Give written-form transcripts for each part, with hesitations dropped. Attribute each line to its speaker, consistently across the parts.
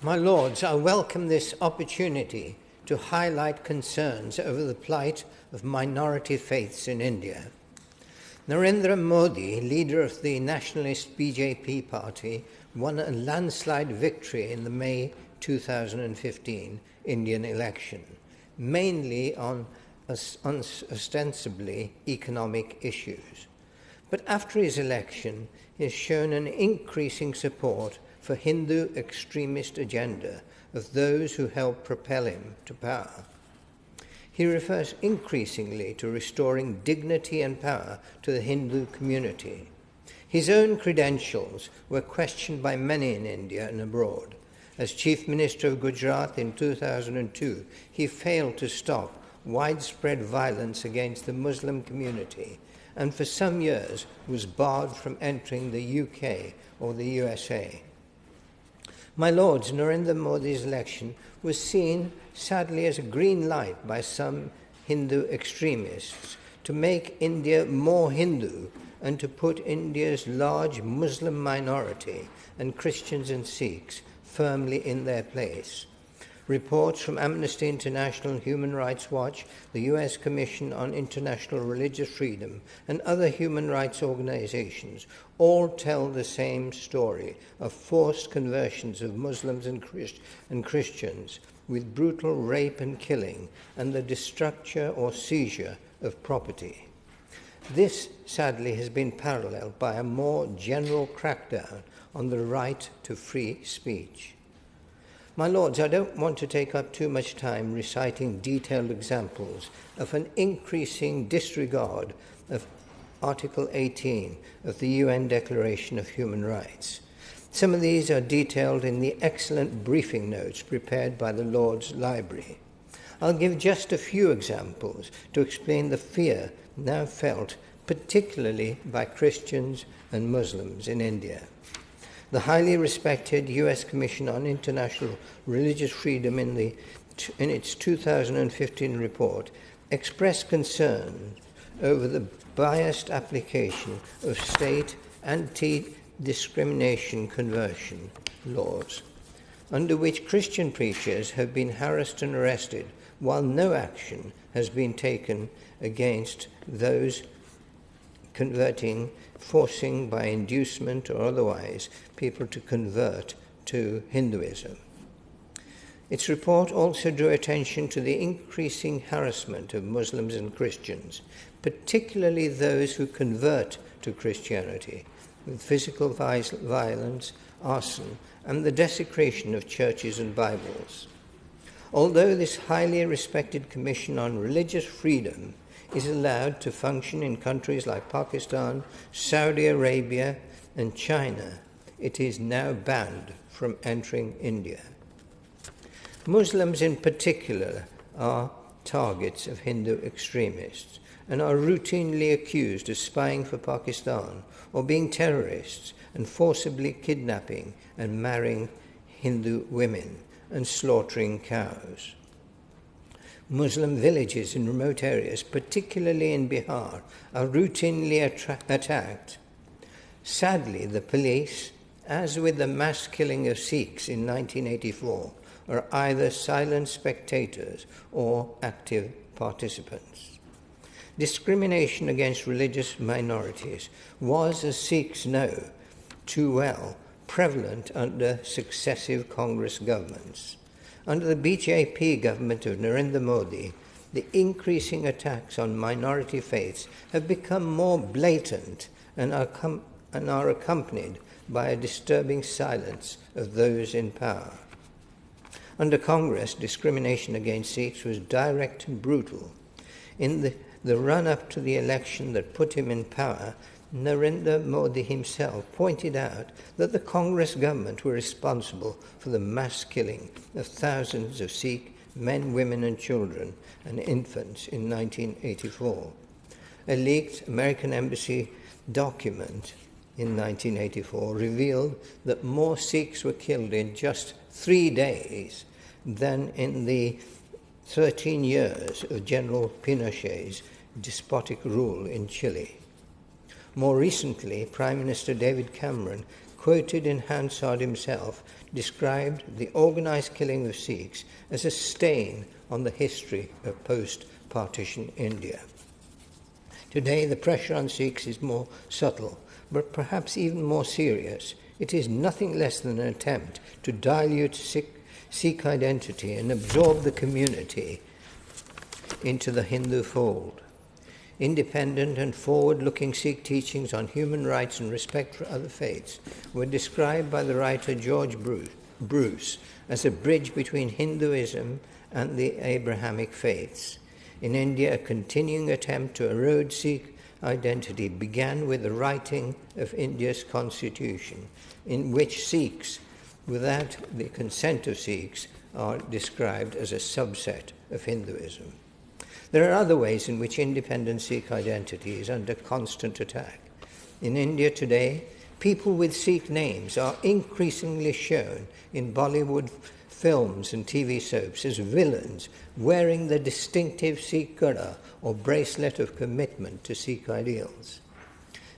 Speaker 1: My Lords, I welcome this opportunity to highlight concerns over the plight of minority faiths in India. Narendra Modi, leader of the nationalist BJP party, won a landslide victory in the May 2015 Indian election, mainly on ostensibly economic issues. But after his election, he has shown an increasing support for Hindu extremist agenda of those who helped propel him to power. He refers increasingly to restoring dignity and power to the Hindu community. His own credentials were questioned by many in India and abroad. As Chief Minister of Gujarat in 2002, he failed to stop widespread violence against the Muslim community and for some years was barred from entering the UK or the USA. My Lords, Narendra Modi's election was seen, sadly, as a green light by some Hindu extremists to make India more Hindu and to put India's large Muslim minority and Christians and Sikhs firmly in their place. Reports from Amnesty International, Human Rights Watch, the US Commission on International Religious Freedom, and other human rights organizations all tell the same story of forced conversions of Muslims and Christians with brutal rape and killing and the destruction or seizure of property. This, sadly, has been paralleled by a more general crackdown on the right to free speech. My Lords, I don't want to take up too much time reciting detailed examples of an increasing disregard of Article 18 of the UN Declaration of Human Rights. Some of these are detailed in the excellent briefing notes prepared by the Lord's Library. I'll give just a few examples to explain the fear now felt, particularly by Christians and Muslims in India. The highly respected US Commission on International Religious Freedom in its 2015 report expressed concern over the biased application of state anti-discrimination conversion laws, under which Christian preachers have been harassed and arrested, while no action has been taken against those converting, forcing by inducement or otherwise people to convert to Hinduism. Its report also drew attention to the increasing harassment of Muslims and Christians, particularly those who convert to Christianity, with physical violence, arson, and the desecration of churches and Bibles. Although this highly respected Commission on Religious Freedom is allowed to function in countries like Pakistan, Saudi Arabia, and China, it is now banned from entering India. Muslims in particular are targets of Hindu extremists and are routinely accused of spying for Pakistan or being terrorists and forcibly kidnapping and marrying Hindu women and slaughtering cows. Muslim villages in remote areas, particularly in Bihar, are routinely attacked. Sadly, the police, as with the mass killing of Sikhs in 1984, are either silent spectators or active participants. Discrimination against religious minorities was, as Sikhs know too well, prevalent under successive Congress governments. Under the BJP government of Narendra Modi, the increasing attacks on minority faiths have become more blatant and are accompanied by a disturbing silence of those in power. Under Congress, discrimination against Sikhs was direct and brutal. In the run-up to the election that put him in power, Narendra Modi himself pointed out that the Congress government were responsible for the mass killing of thousands of Sikh men, women and children and infants in 1984. A leaked American embassy document in 1984 revealed that more Sikhs were killed in just 3 days than in the 13 years of General Pinochet's despotic rule in Chile. More recently, Prime Minister David Cameron quoted in Hansard himself, described the organised killing of Sikhs as a stain on the history of post-partition India. Today, the pressure on Sikhs is more subtle, but perhaps even more serious. It is nothing less than an attempt to dilute Sikh identity and absorb the community into the Hindu fold. Independent and forward-looking Sikh teachings on human rights and respect for other faiths were described by the writer George Bruce as a bridge between Hinduism and the Abrahamic faiths. In India, a continuing attempt to erode Sikh identity began with the writing of India's constitution, in which Sikhs, without the consent of Sikhs, are described as a subset of Hinduism. There are other ways in which independent Sikh identity is under constant attack. In India today, people with Sikh names are increasingly shown in Bollywood films and TV soaps as villains wearing the distinctive Sikh gada or bracelet of commitment to Sikh ideals.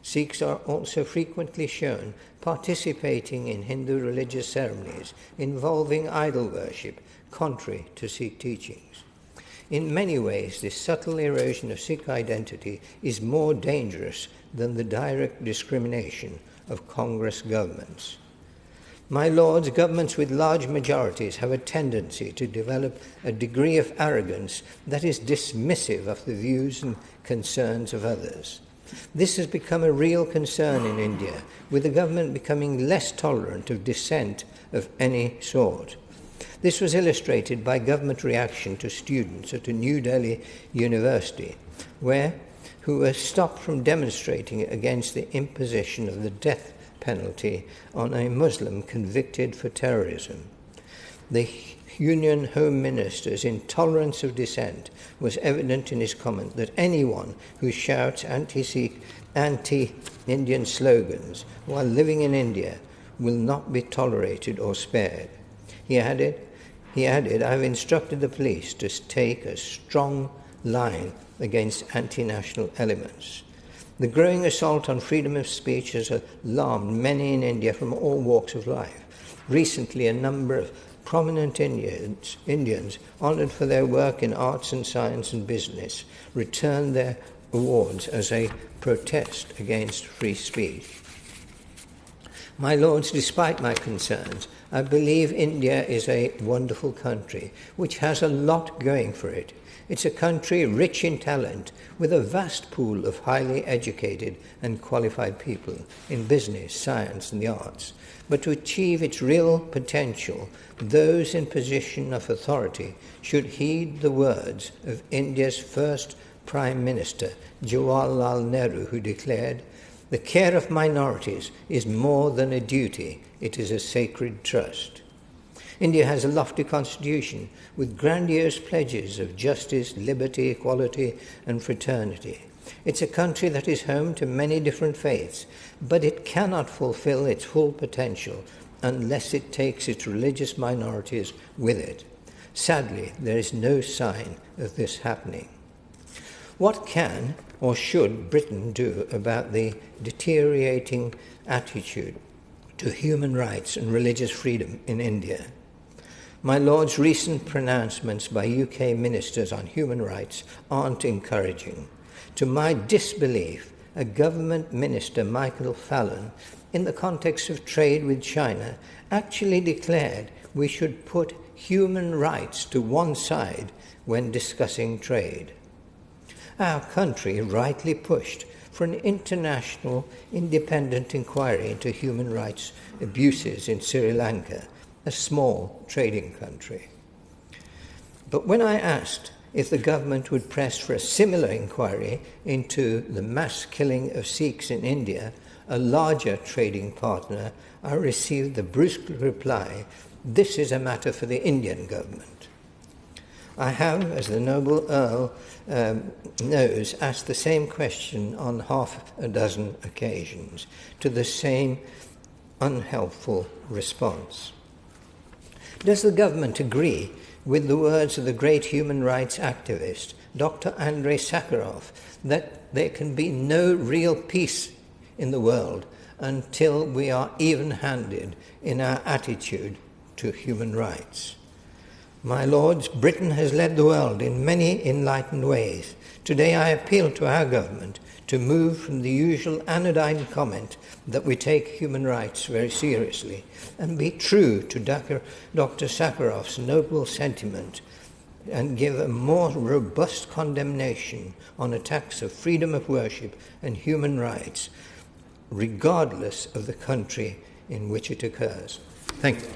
Speaker 1: Sikhs are also frequently shown participating in Hindu religious ceremonies involving idol worship, contrary to Sikh teachings. In many ways, this subtle erosion of Sikh identity is more dangerous than the direct discrimination of Congress governments. My lords, governments with large majorities have a tendency to develop a degree of arrogance that is dismissive of the views and concerns of others. This has become a real concern in India, with the government becoming less tolerant of dissent of any sort. This was illustrated by government reaction to students at a New Delhi university, who were stopped from demonstrating against the imposition of the death penalty on a Muslim convicted for terrorism. The Union Home Minister's intolerance of dissent was evident in his comment that anyone who shouts anti-Sikh, anti-Indian slogans while living in India will not be tolerated or spared. He added, I've instructed the police to take a strong line against anti-national elements. The growing assault on freedom of speech has alarmed many in India from all walks of life. Recently, a number of prominent Indians honoured for their work in arts and science and business returned their awards as a protest against free speech. My lords, despite my concerns, I believe India is a wonderful country which has a lot going for it. It's a country rich in talent with a vast pool of highly educated and qualified people in business, science and the arts. But to achieve its real potential, those in position of authority should heed the words of India's first Prime Minister, Jawaharlal Nehru, who declared, "The care of minorities is more than a duty, it is a sacred trust." India has a lofty constitution with grandiose pledges of justice, liberty, equality and fraternity. It's a country that is home to many different faiths, but it cannot fulfill its full potential unless it takes its religious minorities with it. Sadly, there is no sign of this happening. What can or should Britain do about the deteriorating attitude to human rights and religious freedom in India? My Lord's recent pronouncements by UK ministers on human rights aren't encouraging. To my disbelief, a government minister, Michael Fallon, in the context of trade with China, actually declared we should put human rights to one side when discussing trade. Our country rightly pushed for an international independent inquiry into human rights abuses in Sri Lanka, a small trading country. But when I asked if the government would press for a similar inquiry into the mass killing of Sikhs in India, a larger trading partner, I received the brusque reply, "This is a matter for the Indian government." I have, as the noble Earl knows, asked the same question on half a dozen occasions, to the same unhelpful response. Does the government agree with the words of the great human rights activist, Dr. Andrei Sakharov, that there can be no real peace in the world until we are even-handed in our attitude to human rights. My lords, Britain has led the world in many enlightened ways. Today I appeal to our government to move from the usual anodyne comment that we take human rights very seriously and be true to Dr. Sakharov's noble sentiment and give a more robust condemnation on attacks of freedom of worship and human rights, regardless of the country in which it occurs. Thank you.